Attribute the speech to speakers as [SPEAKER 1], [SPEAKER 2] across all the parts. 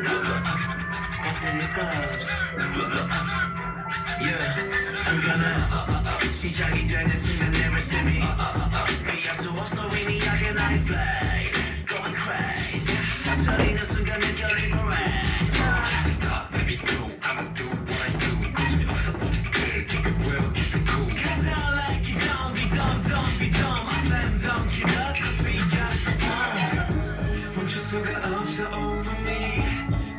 [SPEAKER 1] Got the hiccups. Yeah, I'm gonna 시작이 되는 순간 never see me 피할 수 없어 이미 I can ice play Going crazy 터뜨리는 순간 느껴 liberate Stop, baby, do I'ma do what I do 거침이 없어 없을 keep it real, keep it cool Cause I like it, don't be dumb, don't be dumb I slam dunk it up cause we got the funk 멈출 수가 없어 over me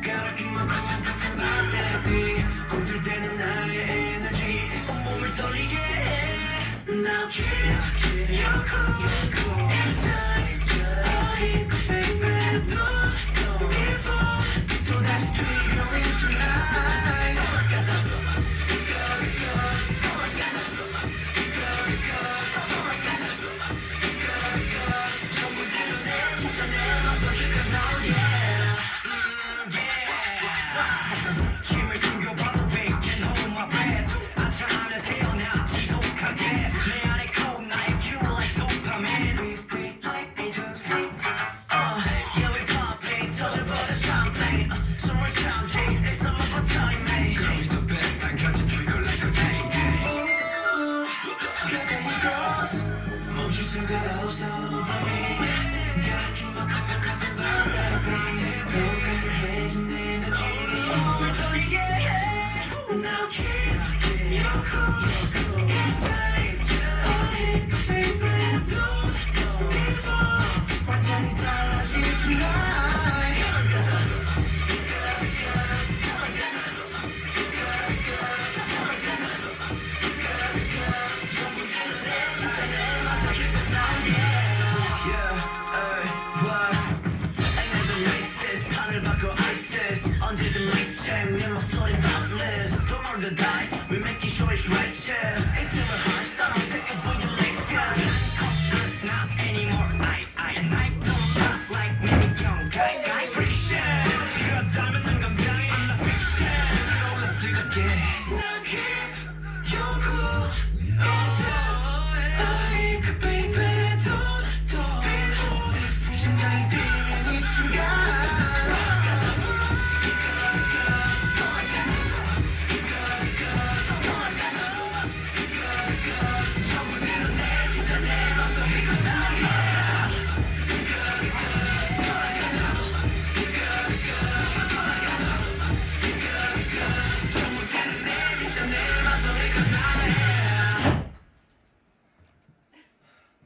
[SPEAKER 1] Gotta keep my calm cause I'm not that big 꿈틀대는 나의 에너지 온몸을 떨리게 해 Now yeah, you're cool It's just a baby Don't give up 또다시 trigger tonight 전부 드러내 진짜 내 맘속 Cause now yeah 힘을 숨겨봐도 they can hold my breath 안차하면 새어나 지독하게 내 안에 cold 나의 cue like dopamine We breathe like agency Yeah we popping 터져버려 champagne 숨을 참지 It's not my time mate Girl we the best 난 가진 trigger like a chain gang 가까이 cross 멈출 수가 없어 for me Gotta keep my calm cause I'm not that big 더 강렬해진 에너지 온몸을 떨리게 해 Now yeah, you're cool It's just baby don't give up 완전히 달라질 tonight 전부 드러내 진짜 내 맘속 Cause now yeah Ain't nothing racist 판을 바꿔 ISIS 언제든 reach 내 목소리 boundless Don't roll the dice We making sure it's right yeah